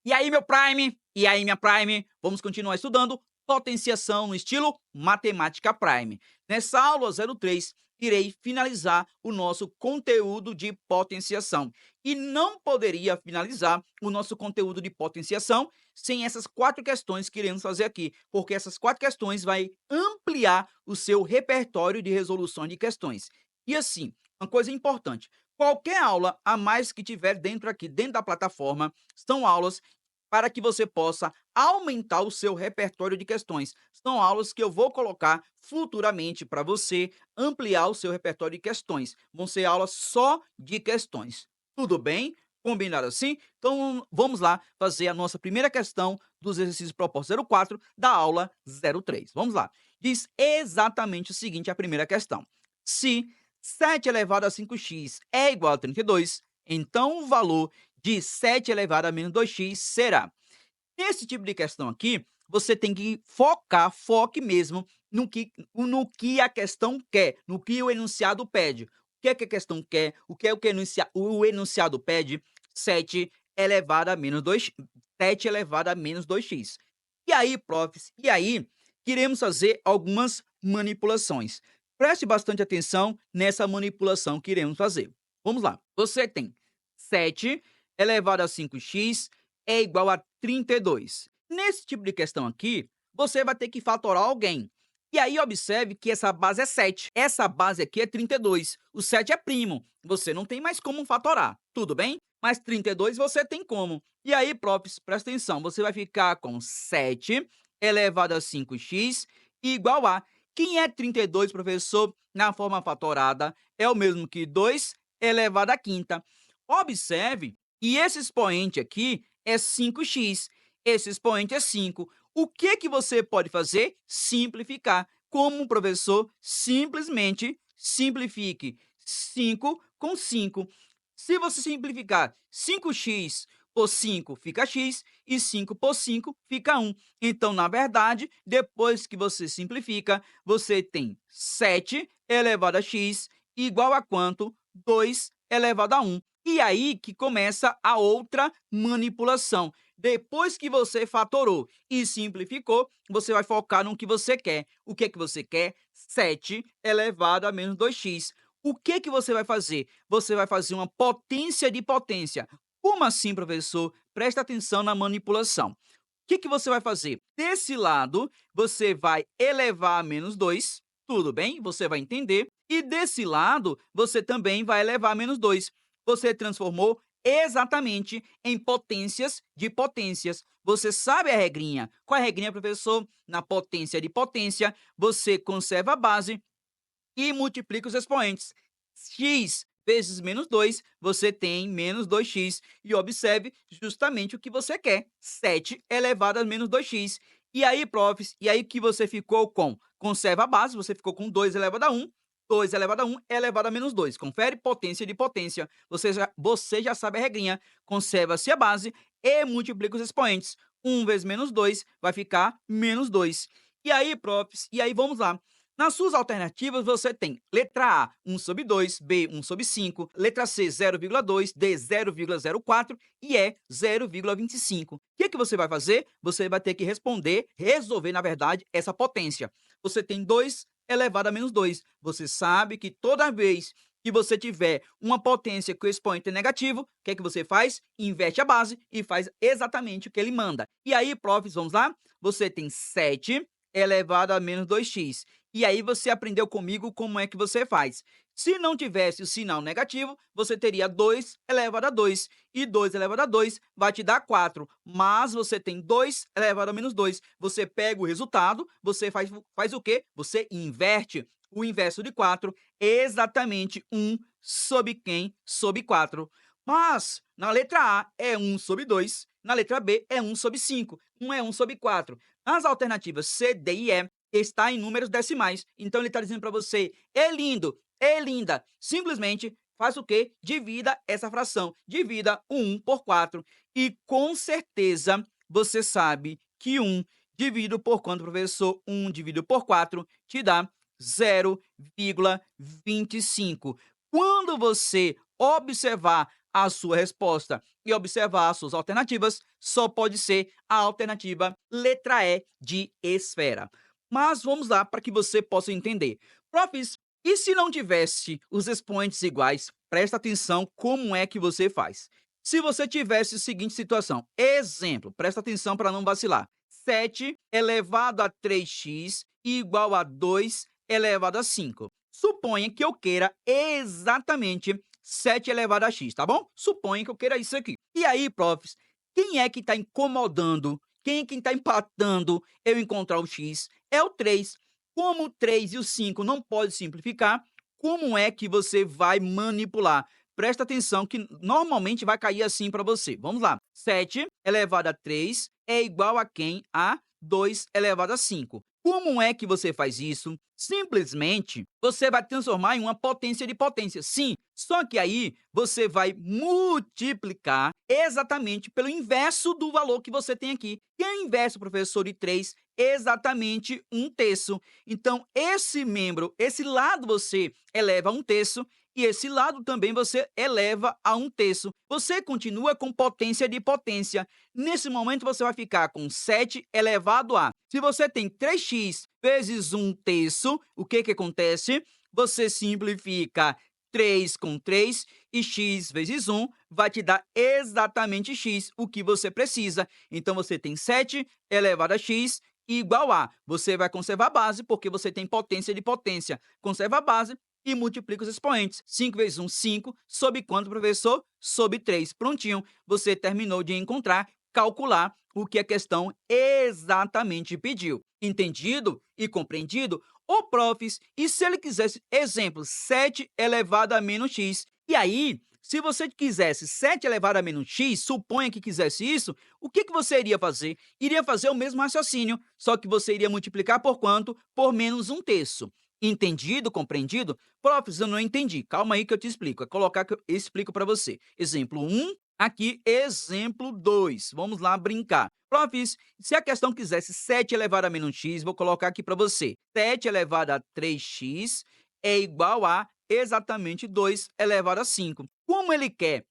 E aí, meu Prime? E aí, minha Prime? Vamos continuar estudando potenciação no estilo Matemática Prime. Nessa aula 03, irei finalizar o nosso conteúdo de potenciação. E não poderia finalizar o nosso conteúdo de potenciação sem essas 4 questões que iremos fazer aqui, porque essas 4 questões vai ampliar o seu repertório de resolução de questões. E assim, uma coisa importante, qualquer aula a mais que tiver dentro da plataforma, são aulas para que você possa aumentar o seu repertório de questões. São aulas que eu vou colocar futuramente para você ampliar o seu repertório de questões. Vão ser aulas só de questões. Tudo bem? Combinado assim? Então vamos lá fazer a nossa primeira questão dos exercícios propostos 04 da aula 03. Vamos lá. Diz exatamente o seguinte, a primeira questão. Se 7 elevado a 5x é igual a 32, então o valor de 7 elevado a menos 2x será. Nesse tipo de questão aqui, você tem que foque mesmo no que a questão quer, no que o enunciado pede. O que é que a questão quer? O enunciado pede? 7 elevado a menos 2, 7 elevado a menos 2x. E aí, profs, queremos fazer algumas manipulações. Preste bastante atenção nessa manipulação que iremos fazer. Vamos lá. Você tem 7 elevado a 5x é igual a 32. Nesse tipo de questão aqui, você vai ter que fatorar alguém. E aí observe que essa base é 7. Essa base aqui é 32. O 7 é primo. Você não tem mais como fatorar, tudo bem? Mas 32 você tem como. E aí, profs, presta atenção. Você vai ficar com 7 elevado a 5x igual a... Quem é 32, professor, na forma fatorada? É o mesmo que 2 elevado à quinta. Observe que esse expoente aqui é 5x. Esse expoente é 5. O que você pode fazer? Simplificar. Como, professor? Simplesmente simplifique 5 com 5. Se você simplificar 5x por 5 fica x e 5 por 5 fica 1. Então, na verdade, depois que você simplifica, você tem 7 elevado a x igual a quanto? 2 elevado a 1. E aí que começa a outra manipulação. Depois que você fatorou e simplificou, você vai focar no que você quer. O que é que você quer? 7 elevado a menos 2x. O que você vai fazer? Você vai fazer uma potência de potência. Como assim, professor? Presta atenção na manipulação. O que você vai fazer? Desse lado, você vai elevar a menos 2, tudo bem? Você vai entender. E desse lado, você também vai elevar a menos 2. Você transformou exatamente em potências de potências. Você sabe a regrinha. Qual é a regrinha, professor? Na potência de potência, você conserva a base e multiplica os expoentes. X vezes menos 2, você tem menos 2x. E observe justamente o que você quer, 7 elevado a menos 2x. E aí, profs, e aí que você ficou com? Conserva a base, você ficou com 2 elevado a 1. 2 elevado a 1 é elevado a menos 2. Confere potência de potência. Você já sabe a regrinha. Conserva-se a base e multiplica os expoentes. 1 vezes menos 2 vai ficar menos 2. E aí, profs, e aí vamos lá. Nas suas alternativas, você tem letra A, 1 sobre 2, B, 1 sobre 5, letra C, 0,2, D, 0,04 e E, 0,25. O que você vai fazer? Você vai ter que resolver, na verdade, essa potência. Você tem 2 elevado a menos 2. Você sabe que toda vez que você tiver uma potência que o expoente é negativo, o que você faz? Inverte a base e faz exatamente o que ele manda. E aí, profs, vamos lá? Você tem 7 elevado a menos 2x. E aí você aprendeu comigo como é que você faz. Se não tivesse o sinal negativo, você teria 2 elevado a 2. E 2 elevado a 2 vai te dar 4. Mas você tem 2 elevado a menos 2. Você pega o resultado, você faz o quê? Você inverte. O inverso de 4 é exatamente 1 sobre quem? Sobre 4. Mas na letra A é 1 sobre 2, na letra B é 1 sobre 5. 1 é 1 sobre 4. As alternativas C, D e E está em números decimais. Então ele está dizendo para você, é lindo, é linda. Simplesmente faz o quê? Divida essa fração. Divida o 1 por 4. E com certeza você sabe que 1 dividido por quanto, professor? 1 dividido por 4 te dá 0,25. Quando você observar a sua resposta e observar as suas alternativas, só pode ser a alternativa letra E de esfera. Mas vamos lá para que você possa entender. Profs, e se não tivesse os expoentes iguais? Presta atenção como é que você faz. Se você tivesse a seguinte situação, exemplo, presta atenção para não vacilar. 7 elevado a 3x igual a 2 elevado a 5. Suponha que eu queira exatamente 7 elevado a x, tá bom? Suponha que eu queira isso aqui. E aí, profs, quem é que está incomodando? Quem é que está empatando eu encontrar o x? É o 3. Como o 3 e o 5 não pode simplificar, como é que você vai manipular? Presta atenção que normalmente vai cair assim para você. Vamos lá. 7 elevado a 3 é igual a quem? A 2 elevado a 5. Como é que você faz isso? Simplesmente, você vai transformar em uma potência de potência. Sim, só que aí você vai multiplicar exatamente pelo inverso do valor que você tem aqui. E o inverso, professor, de 3, exatamente 1/3. Então, esse membro, esse lado você eleva a 1/3 e esse lado também você eleva a 1/3. Você continua com potência de potência. Nesse momento, você vai ficar com 7 elevado a. Se você tem 3x vezes 1/3, o que acontece? Você simplifica 3 com 3 e x vezes 1 vai te dar exatamente x, o que você precisa. Então, você tem 7 elevado a x igual a. Você vai conservar a base, porque você tem potência de potência. Conserva a base e multiplica os expoentes. 5 vezes 1, 5. Sob quanto, professor? Sob 3. Prontinho. Você terminou de encontrar, calcular o que a questão exatamente pediu. Entendido e compreendido? Ô, profs, e se ele quisesse, exemplo, 7 elevado a menos x? E aí, se você quisesse 7 elevado a menos x, suponha que quisesse isso, o que você iria fazer? Iria fazer o mesmo raciocínio, só que você iria multiplicar por quanto? Por menos 1/3. Entendido? Compreendido? Profs, eu não entendi. Calma aí que eu te explico. É colocar que eu explico para você. Exemplo 1, aqui exemplo 2. Vamos lá brincar. Profs, se a questão quisesse 7 elevado a menos x, vou colocar aqui para você. 7 elevado a 3x é igual a exatamente 2 elevado a 5. Como ele quer?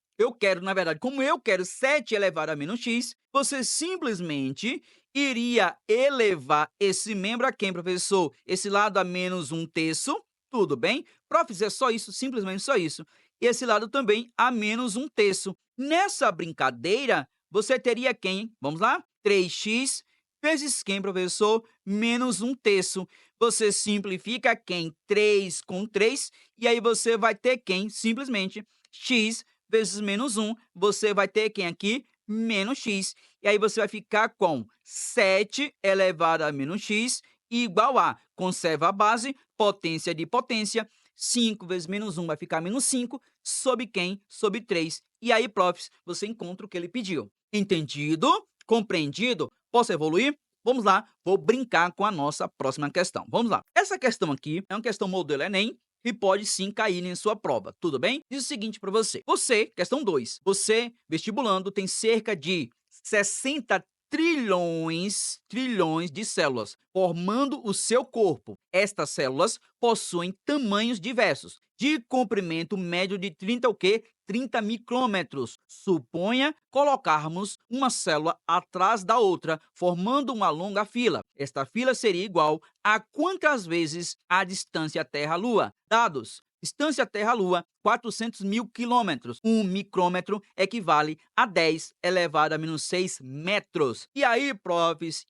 Como eu quero 7 elevado a menos x, você simplesmente iria elevar esse membro a quem, professor? Esse lado a menos 1/3, tudo bem? Profs, é só isso, simplesmente só isso. E esse lado também a menos 1/3. Nessa brincadeira, você teria quem? Vamos lá? 3x vezes quem, professor? Menos 1/3. Você simplifica quem? 3 com 3, e aí você vai ter quem? Simplesmente x vezes menos 1, você vai ter quem aqui? Menos x. E aí você vai ficar com 7 elevado a menos x igual a, conserva a base, potência de potência, 5 vezes menos 1 vai ficar menos 5, sobre quem? Sobre 3. E aí, profs, você encontra o que ele pediu. Entendido? Compreendido? Posso evoluir? Vamos lá, vou brincar com a nossa próxima questão. Vamos lá. Essa questão aqui é uma questão modelo Enem, e pode sim cair em sua prova, tudo bem? Diz o seguinte para você. Questão 2, você, vestibulando, tem cerca de 60 trilhões de células formando o seu corpo. Estas células possuem tamanhos diversos, de comprimento médio de 30 o quê? 30 micrômetros. Suponha colocarmos uma célula atrás da outra, formando uma longa fila. Esta fila seria igual a quantas vezes a distância Terra-Lua? Dados. Distância Terra-Lua, 400 mil quilômetros. 1 micrômetro equivale a 10 elevado a menos 6 metros. E aí, profs,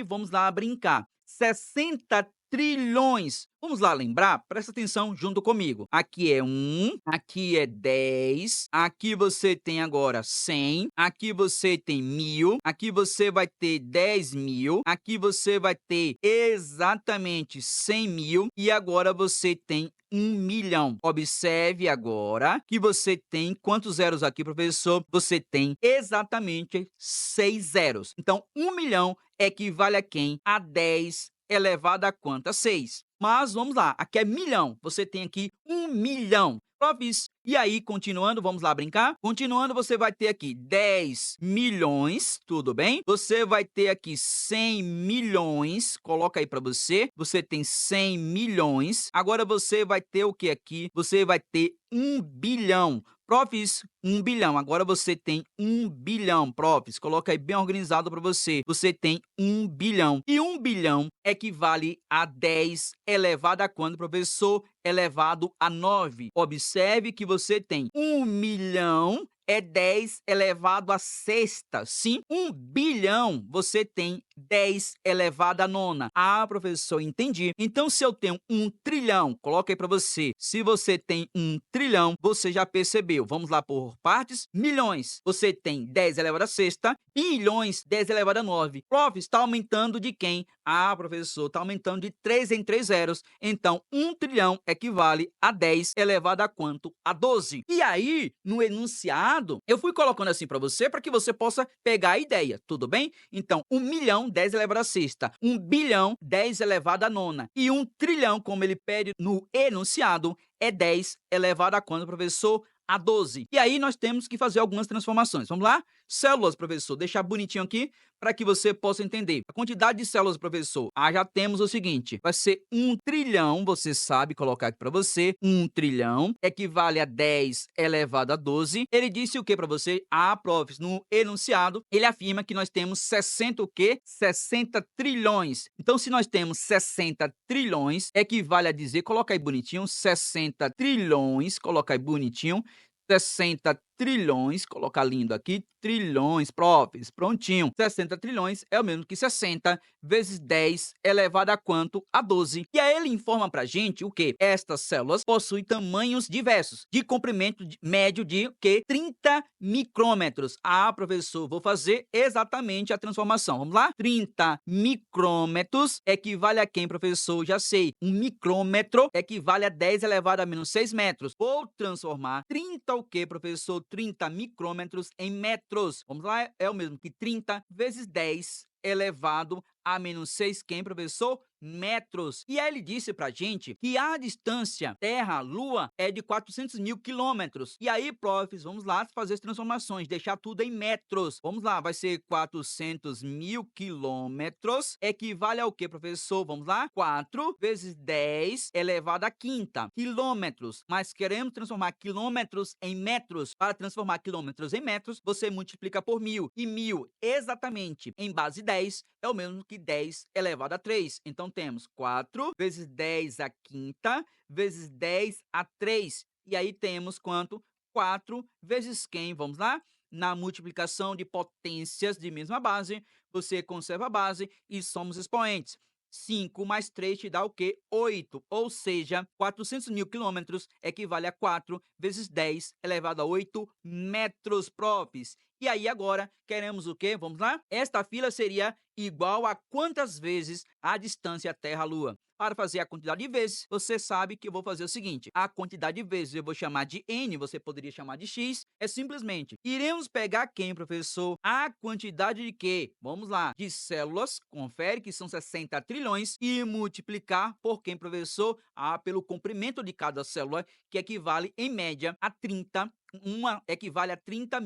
vamos lá brincar. 60 trilhões. Vamos lá lembrar? Presta atenção junto comigo. Aqui é 1, aqui é 10, aqui você tem agora 100, aqui você tem 1000, aqui você vai ter 10.000, aqui você vai ter exatamente 100.000 e agora você tem 1.000.000. Observe agora que você tem quantos zeros aqui, professor? Você tem exatamente 6 zeros. Então, 1.000.000 equivale a quem? A 10 elevado a quanto? A 6. Mas vamos lá, aqui é milhão. Você tem aqui 1.000.000. Profs, E aí, continuando, vamos lá brincar? Continuando, você vai ter aqui 10 milhões, tudo bem? Você vai ter aqui 100 milhões, coloca aí para você. Você tem 100 milhões. Agora você vai ter o que aqui? Você vai ter 1 bilhão. Profs, 1 bilhão. Agora você tem 1 bilhão, profs. Coloca aí bem organizado para você. Você tem 1 bilhão. E 1 bilhão equivale a 10 elevado a quanto, professor? Elevado a 9. Observe que você tem 1 milhão é 10 elevado a sexta. Sim, 1 bilhão você tem 10 elevado a nona. Ah, professor, entendi. Então, se eu tenho 1 trilhão, coloca aí para você. Se você tem 1 trilhão, você já percebeu. Vamos lá por partes. Milhões, você tem 10 elevado a sexta. Bilhões, 10 elevado a 9. Prof, está aumentando de quem? Ah, professor, está aumentando de 3 em 3 zeros. Então, 1 trilhão equivale a 10 elevado a quanto? A 12. E aí, no enunciado, eu fui colocando assim para você que você possa pegar a ideia, tudo bem? Então, 1 milhão, 10 elevado a sexta. 1 bilhão, 10 elevado a nona. E 1 trilhão, como ele pede no enunciado, é 10 elevado a quanto, professor? A 12. E aí nós temos que fazer algumas transformações. Vamos lá? Células, professor. Deixar bonitinho aqui para que você possa entender. A quantidade de células, professor. Já temos o seguinte. Vai ser 1 trilhão, você sabe colocar aqui para você. 1 trilhão equivale a 10 elevado a 12. Ele disse o que para você? Prof, no enunciado, ele afirma que nós temos 60 o quê? 60 trilhões. Então, se nós temos 60 trilhões, equivale a dizer, coloca aí bonitinho, 60 trilhões, coloca aí bonitinho, 60 trilhões, colocar lindo aqui, trilhões, profs, prontinho. 60 trilhões é o mesmo que 60 vezes 10 elevado a quanto? A 12. E aí ele informa pra gente o que? Estas células possuem tamanhos diversos, de comprimento médio de o quê? 30 micrômetros. Professor, vou fazer exatamente a transformação. Vamos lá? 30 micrômetros equivale a quem, professor? Já sei. 1 micrômetro equivale a 10 elevado a menos 6 metros. Vou transformar 30 o que, professor? 30 micrômetros em metros. Vamos lá? É o mesmo que 30 vezes 10 elevado a menos 6, quem, professor? Metros. E aí ele disse pra gente que a distância Terra-Lua é de 400 mil quilômetros. E aí, profs, vamos lá fazer as transformações, deixar tudo em metros. Vamos lá, vai ser 400 mil quilômetros. Equivale ao que, professor? Vamos lá? 4 vezes 10 elevado a quinta. Quilômetros. Mas queremos transformar quilômetros em metros. Para transformar quilômetros em metros, você multiplica por 1000. E 1000, exatamente, em base 10, é o mesmo que 10 elevado a 3. Então, temos 4 vezes 10 a quinta vezes 10 a 3. E aí temos quanto? 4 vezes quem? Vamos lá? Na multiplicação de potências de mesma base, você conserva a base e somos expoentes. 5 mais 3 te dá o quê? 8. Ou seja, 400 mil quilômetros equivale a 4 vezes 10 elevado a 8 metros, profs. E aí agora queremos o quê? Vamos lá? Esta fila seria igual a quantas vezes a distância Terra-Lua? Para fazer a quantidade de vezes, você sabe que eu vou fazer o seguinte. A quantidade de vezes eu vou chamar de N, você poderia chamar de X. É simplesmente, iremos pegar quem, professor? A quantidade de quê? Vamos lá. De células, confere que são 60 trilhões, e multiplicar por quem, professor? Pelo comprimento de cada célula, que equivale, em média, a 30. Uma equivale a 30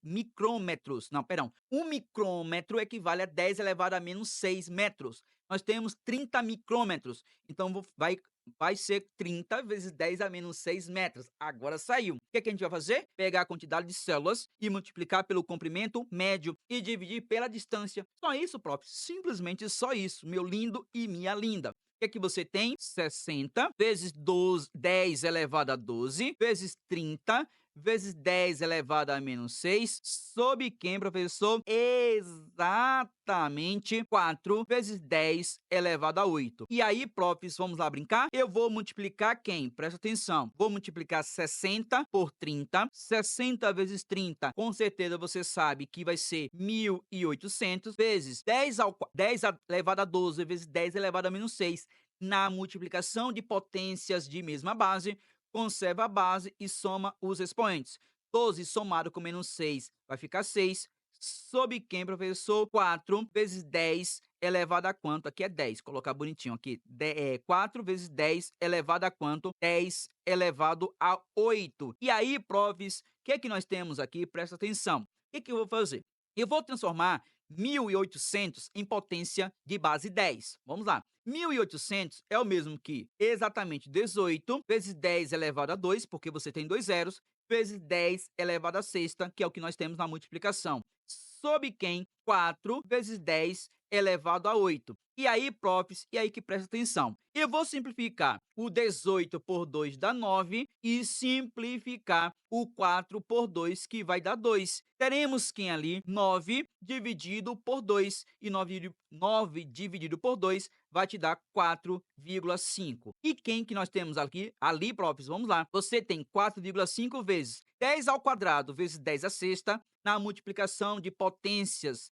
micrômetros. Não, perdão. 1 micrômetro equivale a 10 elevado a menos 6 metros. Nós temos 30 micrômetros. Então, vai ser 30 vezes 10 a menos 6 metros. Agora saiu. O que a gente vai fazer? Pegar a quantidade de células e multiplicar pelo comprimento médio e dividir pela distância. Só isso, prof. Simplesmente só isso, meu lindo e minha linda. O que você tem? 60 vezes 10 elevado a 12 vezes 30 vezes 10 elevado a menos 6, sob quem, professor? Exatamente 4 vezes 10 elevado a 8. E aí, profs, vamos lá brincar? Eu vou multiplicar quem? Presta atenção. Vou multiplicar 60 por 30. 60 vezes 30, com certeza você sabe que vai ser 1.800 vezes 10 elevado a 12 vezes 10 elevado a menos 6. Na multiplicação de potências de mesma base, conserva a base e soma os expoentes. 12 somado com menos 6 vai ficar 6. Sob quem, professor? 4 vezes 10 elevado a quanto? Aqui é 10, colocar bonitinho aqui. 4 vezes 10 elevado a quanto? 10 elevado a 8. E aí, profs, o que é que nós temos aqui? Presta atenção. O que é que eu vou fazer? Eu vou transformar 1.800 em potência de base 10. Vamos lá. 1.800 é o mesmo que exatamente 18 vezes 10 elevado a 2, porque você tem dois zeros, vezes 10 elevado a sexta, que é o que nós temos na multiplicação. Sob quem 4 vezes 10 elevado a 8. E aí, profs, e aí que presta atenção. Eu vou simplificar o 18 por 2 dá 9 e simplificar o 4 por 2, que vai dar 2. Teremos quem ali? 9 dividido por 2. E 9 dividido por 2 vai te dar 4,5. E quem que nós temos aqui? Ali, profs, vamos lá. Você tem 4,5 vezes 10 ao quadrado vezes 10 à sexta. Na multiplicação de potências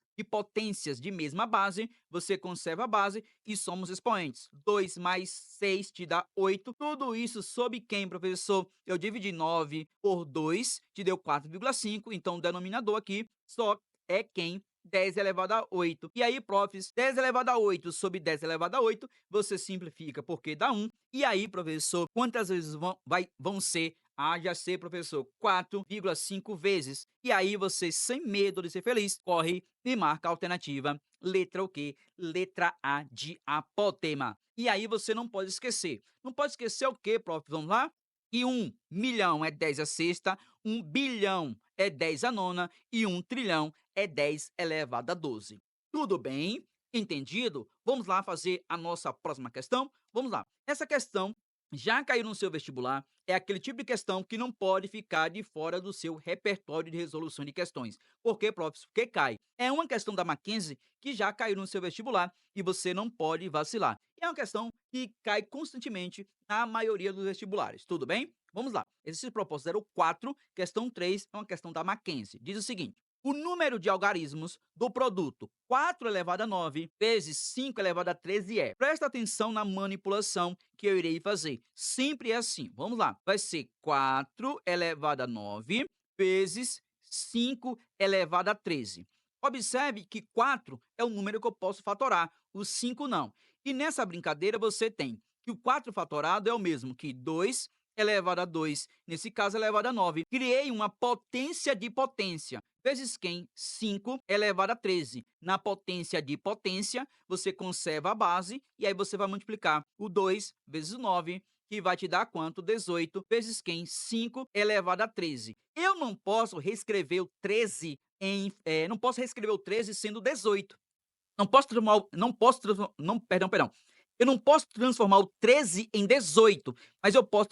de mesma base, você conserva a base e somos expoentes. 2 mais 6 te dá 8. Tudo isso sob quem, professor? Eu dividi 9 por 2, te deu 4,5. Então, o denominador aqui só é quem? 10 elevado a 8. E aí, profs, 10 elevado a 8 sobre 10 elevado a 8, você simplifica porque dá 1. E aí, professor, quantas vezes vão ser? Já sei, professor, 4,5 vezes. E aí você, sem medo de ser feliz, corre e marca a alternativa. Letra o quê? Letra A de apótema. E aí você não pode esquecer. Não pode esquecer o quê, prof? Vamos lá? E 1 milhão é 10 a sexta, 1 bilhão é 10 a nona e 1 trilhão é 10 elevado a 12. Tudo bem? Entendido? Vamos lá fazer a nossa próxima questão? Vamos lá. Essa questão já caiu no seu vestibular, é aquele tipo de questão que não pode ficar de fora do seu repertório de resolução de questões. Por quê, profs? Porque cai. É uma questão da Mackenzie que já caiu no seu vestibular e você não pode vacilar. É uma questão que cai constantemente na maioria dos vestibulares. Tudo bem? Vamos lá. Exercício proposto 04, questão 3, é uma questão da Mackenzie. Diz o seguinte: o número de algarismos do produto 4 elevado a 9 vezes 5 elevado a 13 é. Presta atenção na manipulação que eu irei fazer. Sempre é assim. Vamos lá. Vai ser 4 elevado a 9 vezes 5 elevado a 13. Observe que 4 é o número que eu posso fatorar, o 5 não. E nessa brincadeira você tem que o 4 fatorado é o mesmo que 2 elevado a 2, nesse caso elevado a 9. Criei uma potência de potência. Vezes quem? 5 elevado a 13. Na potência de potência, você conserva a base e aí você vai multiplicar o 2 vezes o 9, que vai te dar quanto? 18 vezes quem? 5 elevado a 13. Eu não posso reescrever o 13 não posso reescrever o 13 sendo 18. Eu não posso transformar o 13 em 18, mas eu posso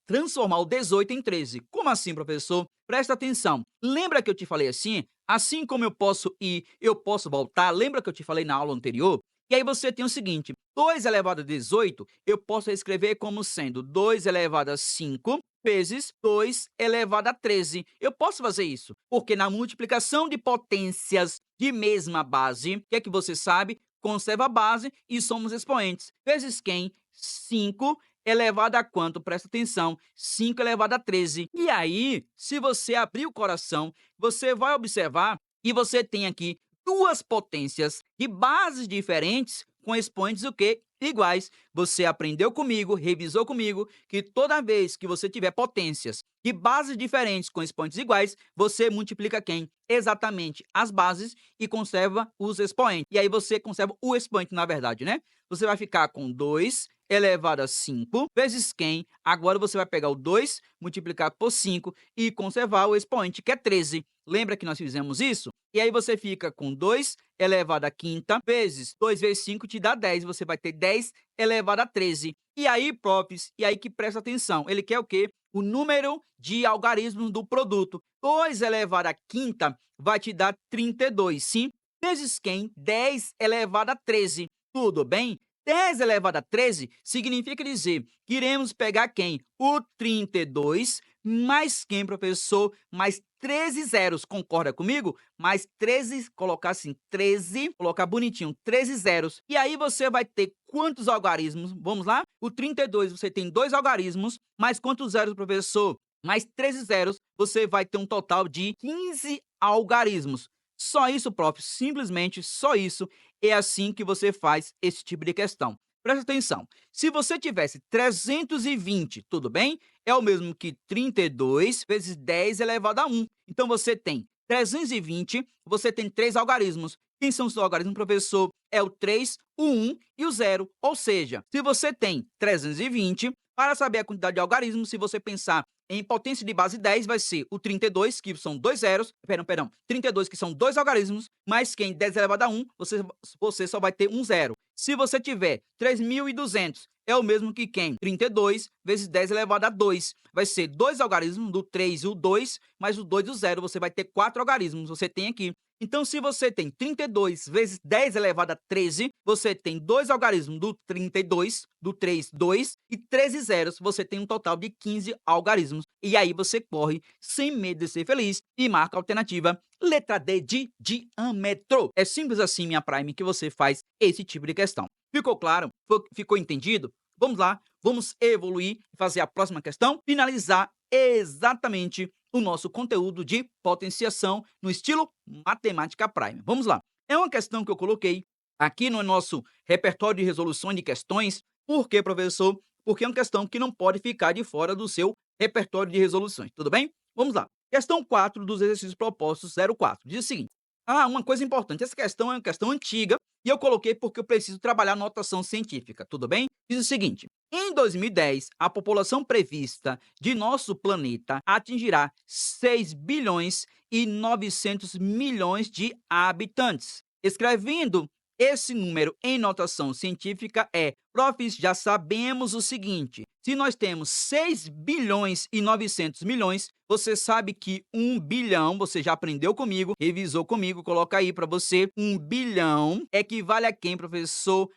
transformar o 18 em 13. Como assim, professor? Presta atenção. Lembra que eu te falei assim? Assim como eu posso ir, eu posso voltar. Lembra que eu te falei na aula anterior? E aí você tem o seguinte: 2 elevado a 18, eu posso escrever como sendo 2 elevado a 5 vezes 2 elevado a 13. Eu posso fazer isso, porque na multiplicação de potências de mesma base, o que é que você sabe? Conserva a base e somos expoentes. Vezes quem? 5 elevado a quanto? Presta atenção. 5 elevado a 13. E aí, se você abrir o coração, você vai observar e você tem aqui duas potências de bases diferentes com expoentes o quê? Iguais. Você aprendeu comigo, revisou comigo, que toda vez que você tiver potências de bases diferentes com expoentes iguais, você multiplica quem? Exatamente as bases e conserva os expoentes. E aí você conserva o expoente, na verdade, né? Você vai ficar com 2 elevado a 5 vezes quem? Agora você vai pegar o 2 multiplicado por 5 e conservar o expoente, que é 13. Lembra que nós fizemos isso? E aí você fica com 2 elevado a quinta vezes 2 vezes 5 te dá 10. Você vai ter 10 elevado a 13. E aí, profs, e aí que presta atenção. Ele quer o quê? O número de algarismos do produto. 2 elevado a quinta vai te dar 32, sim? Vezes quem? 10 elevado a 13. Tudo bem? 10 elevado a 13 significa dizer que iremos pegar quem? O 32 mais quem, professor? Mais 13 zeros. Concorda comigo? Mais 13, colocar assim, 13, colocar bonitinho, 13 zeros. E aí você vai ter quantos algarismos? Vamos lá? O 32, você tem 2 algarismos, mais quantos zeros, professor? Mais 13 zeros, você vai ter um total de 15 algarismos. Só isso, prof, simplesmente só isso. É assim que você faz esse tipo de questão. Presta atenção, se você tivesse 320, tudo bem? É o mesmo que 32 vezes 10 elevado a 1. Então, você tem 320, você tem 3 algarismos. Quem são os algarismos, professor? É o 3, o 1 e o 0. Ou seja, se você tem 320, para saber a quantidade de algarismos, se você pensar em potência de base 10, vai ser o 32, que são 2 zeros, perdão, 32, que são 2 algarismos, mais que em 10 elevado a 1, você só vai ter um zero. Se você tiver 3.200, é o mesmo que quem? 32 vezes 10 elevado a 2. Vai ser 2 algarismos, do 3 e o 2, mais o 2 e o 0. Você vai ter 4 algarismos, você tem aqui. Então, se você tem 32 vezes 10 elevado a 13, você tem 2 algarismos do 32, do 3, 2, e 13 zeros, você tem um total de 15 algarismos. E aí você corre sem medo de ser feliz e marca a alternativa letra D de diâmetro. É simples assim, minha Prime, que você faz esse tipo de questão. Ficou claro? Ficou entendido? Vamos lá, vamos evoluir e fazer a próxima questão, finalizar exatamente o nosso conteúdo de potenciação no estilo Matemática Prime. Vamos lá. É uma questão que eu coloquei aqui no nosso repertório de resolução de questões. Por quê, professor? Porque é uma questão que não pode ficar de fora do seu repertório de resoluções, tudo bem? Vamos lá. Questão 4 dos exercícios propostos 04. Diz o seguinte: uma coisa importante, essa questão é uma questão antiga e eu coloquei porque eu preciso trabalhar notação científica, tudo bem? Diz o seguinte: em 2010, a população prevista de nosso planeta atingirá 6 bilhões e 900 milhões de habitantes. Escrevendo esse número em notação científica profs, já sabemos o seguinte: se nós temos 6 bilhões e 900 milhões, você sabe que 1 bilhão, você já aprendeu comigo, revisou comigo, coloca aí para você, 1 bilhão equivale a quem, professor?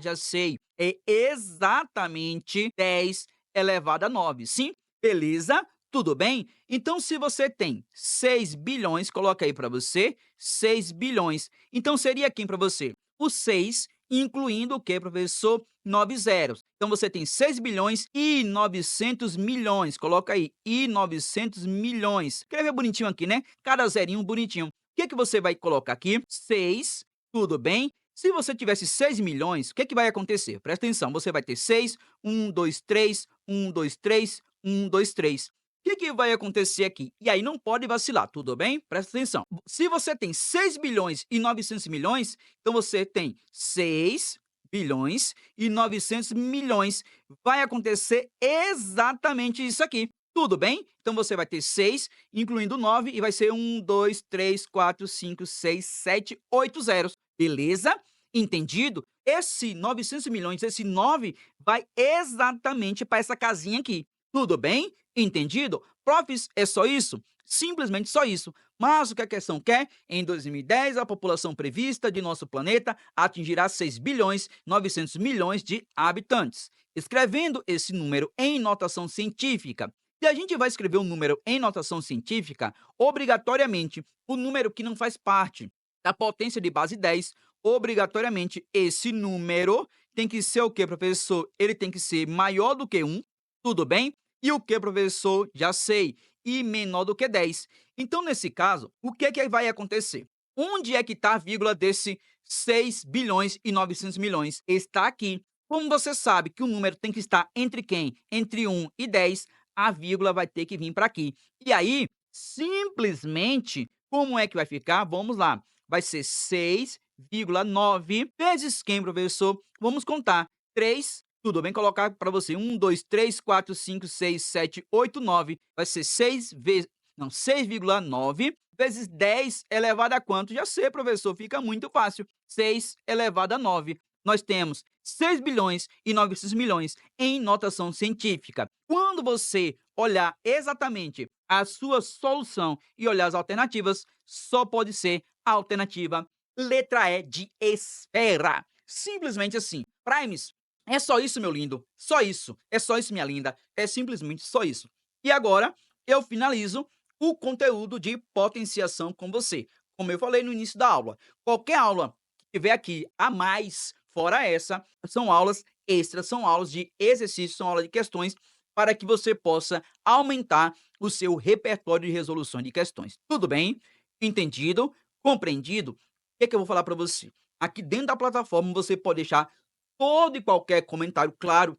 Já sei, é exatamente 10 elevado a 9, sim? Beleza? Tudo bem? Então, se você tem 6 bilhões, coloca aí para você, 6 bilhões. Então, seria quem para você? O 6, incluindo o que, professor? 9 zeros. Então, você tem 6 bilhões e 900 milhões. Coloca aí, e 900 milhões. Escreve bonitinho aqui, né? Cada zerinho bonitinho. O que você vai colocar aqui? 6, tudo bem? Se você tivesse 6 milhões, o que vai acontecer? Presta atenção, você vai ter 6, 1, 2, 3, 1, 2, 3, 1, 2, 3. O que vai acontecer aqui? E aí não pode vacilar, tudo bem? Presta atenção. Se você tem 6 bilhões e 900 milhões, então você tem 6 bilhões e 900 milhões. Vai acontecer exatamente isso aqui. Tudo bem? Então você vai ter 6, incluindo 9, e vai ser 1, 2, 3, 4, 5, 6, 7, 8 zeros. Beleza? Entendido? Esse 900 milhões, esse 9, vai exatamente para essa casinha aqui. Tudo bem? Entendido? Profs, é só isso? Simplesmente só isso. Mas o que a questão quer? Em 2010, a população prevista de nosso planeta atingirá 6 bilhões 900 milhões de habitantes. Escrevendo esse número em notação científica, se a gente vai escrever um número em notação científica, obrigatoriamente, o número que não faz parte da potência de base 10, obrigatoriamente, esse número tem que ser o quê, professor? Ele tem que ser maior do que 1, tudo bem? E o que, professor? Já sei. E menor do que 10. Então, nesse caso, o que vai acontecer? Onde é que está a vírgula desse 6 bilhões e 900 milhões? Está aqui. Como você sabe que o número tem que estar entre quem? Entre 1 e 10, a vírgula vai ter que vir para aqui. E aí, simplesmente, como é que vai ficar? Vamos lá. Vai ser 6,9 vezes quem, professor? Vamos contar. 3, tudo bem? Colocar para você 1, 2, 3, 4, 5, 6, 7, 8, 9. Vai ser 6,9 vezes 10 elevado a quanto? Já sei, professor, fica muito fácil. 6 elevado a 9. Nós temos 6 bilhões e 900 milhões em notação científica. Quando você olhar exatamente a sua solução e olhar as alternativas, só pode ser a alternativa letra E de esfera. Simplesmente assim. Primes, é só isso, meu lindo. Só isso. É só isso, minha linda. É simplesmente só isso. E agora, eu finalizo o conteúdo de potenciação com você. Como eu falei no início da aula, qualquer aula que tiver aqui a mais, fora essa, são aulas extras, são aulas de exercícios, são aulas de questões, para que você possa aumentar o seu repertório de resolução de questões. Tudo bem? Entendido? Compreendido? O que é que eu vou falar para você? Aqui dentro da plataforma você pode deixar todo e qualquer comentário, claro,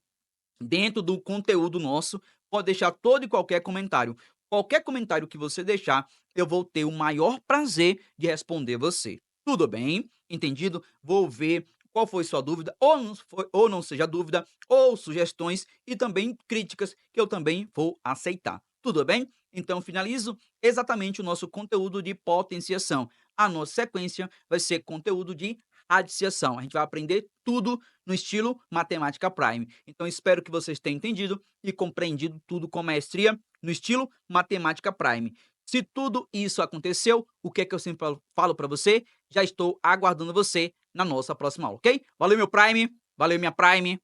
dentro do conteúdo nosso, pode deixar todo e qualquer comentário. Qualquer comentário que você deixar, eu vou ter o maior prazer de responder você. Tudo bem? Entendido? Vou ver qual foi sua dúvida, ou não seja dúvida, ou sugestões e também críticas que eu também vou aceitar. Tudo bem? Então finalizo exatamente o nosso conteúdo de potenciação. A nossa sequência vai ser conteúdo de radiciação. A gente vai aprender tudo no estilo Matemática Prime. Então espero que vocês tenham entendido e compreendido tudo com maestria no estilo Matemática Prime. Se tudo isso aconteceu, o que é que eu sempre falo para você? Já estou aguardando você na nossa próxima aula, ok? Valeu, meu Prime. Valeu, minha Prime.